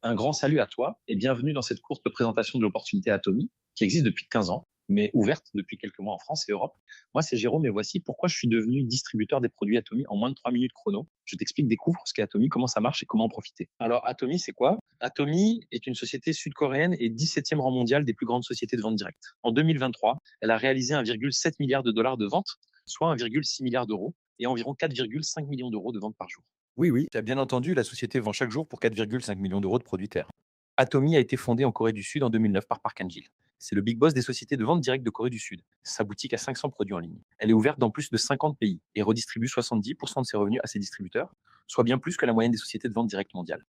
Un grand salut à toi et bienvenue dans cette courte présentation de l'opportunité Atomy qui existe depuis 15 ans, mais ouverte depuis quelques mois en France et Europe. Moi, c'est Jérôme et voici pourquoi je suis devenu distributeur des produits Atomy en moins de 3 minutes chrono. Je t'explique, découvre ce qu'est Atomy, comment ça marche et comment en profiter. Alors, Atomy, c'est quoi? Atomy est une société sud-coréenne et 17e rang mondial des plus grandes sociétés de vente directe. En 2023, elle a réalisé 1,7 milliard de dollars de ventes, soit 1,6 milliard d'euros et environ 4,5 millions d'euros de ventes par jour. Oui, oui, tu as bien entendu, la société vend chaque jour pour 4,5 millions d'euros de produits terres. Atomy a été fondée en Corée du Sud en 2009 par Park Han-jil. C'est le big boss des sociétés de vente directe de Corée du Sud. Sa boutique a 500 produits en ligne. Elle est ouverte dans plus de 50 pays et redistribue 70% de ses revenus à ses distributeurs, soit bien plus que la moyenne des sociétés de vente directe mondiales.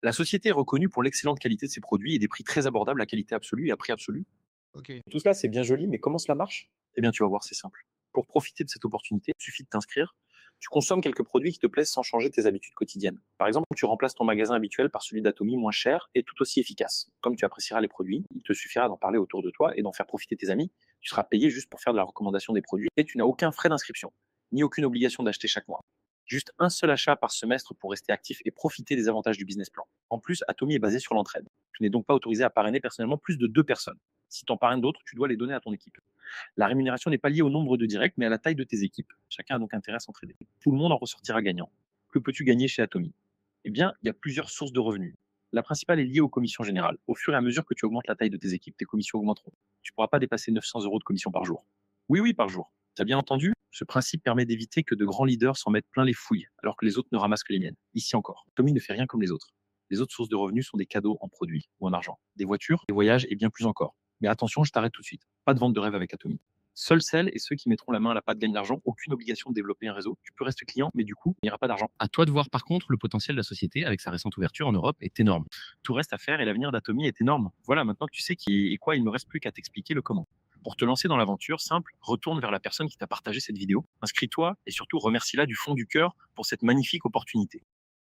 La société est reconnue pour l'excellente qualité de ses produits et des prix très abordables à qualité absolue et à prix absolu. OK. Tout cela, c'est bien joli, mais comment cela marche? Eh bien, tu vas voir, c'est simple. Pour profiter de cette opportunité, il suffit de t'inscrire. Tu consommes quelques produits qui te plaisent sans changer tes habitudes quotidiennes. Par exemple, tu remplaces ton magasin habituel par celui d'Atomy moins cher et tout aussi efficace. Comme tu apprécieras les produits, il te suffira d'en parler autour de toi et d'en faire profiter tes amis. Tu seras payé juste pour faire de la recommandation des produits et tu n'as aucun frais d'inscription, ni aucune obligation d'acheter chaque mois. Juste un seul achat par semestre pour rester actif et profiter des avantages du business plan. En plus, Atomy est basé sur l'entraide. Tu n'es donc pas autorisé à parrainer personnellement plus de 2 personnes. Si tu en parraines d'autres, tu dois les donner à ton équipe. La rémunération n'est pas liée au nombre de directs, mais à la taille de tes équipes. Chacun a donc intérêt à s'entraider. Tout le monde en ressortira gagnant. Que peux-tu gagner chez Atomy? Eh bien, il y a plusieurs sources de revenus. La principale est liée aux commissions générales. Au fur et à mesure que tu augmentes la taille de tes équipes, tes commissions augmenteront. Tu ne pourras pas dépasser 900 euros de commission par jour. Oui, oui, par jour. Tu as bien entendu? Ce principe permet d'éviter que de grands leaders s'en mettent plein les fouilles, alors que les autres ne ramassent que les miennes. Ici encore, Atomy ne fait rien comme les autres. Les autres sources de revenus sont des cadeaux en produits ou en argent, des voitures, des voyages et bien plus encore. Mais attention, je t'arrête tout de suite. Pas de vente de rêve avec Atomy. Seuls celles et ceux qui mettront la main à la pâte gagnent l'argent. Aucune obligation de développer un réseau. Tu peux rester client, mais du coup, il n'y aura pas d'argent. À toi de voir par contre, le potentiel de la société avec sa récente ouverture en Europe est énorme. Tout reste à faire et l'avenir d'Atomy est énorme. Voilà, maintenant que tu sais qui et quoi, il ne me reste plus qu'à t'expliquer le comment. Pour te lancer dans l'aventure, simple, retourne vers la personne qui t'a partagé cette vidéo, inscris-toi et surtout remercie-la du fond du cœur pour cette magnifique opportunité.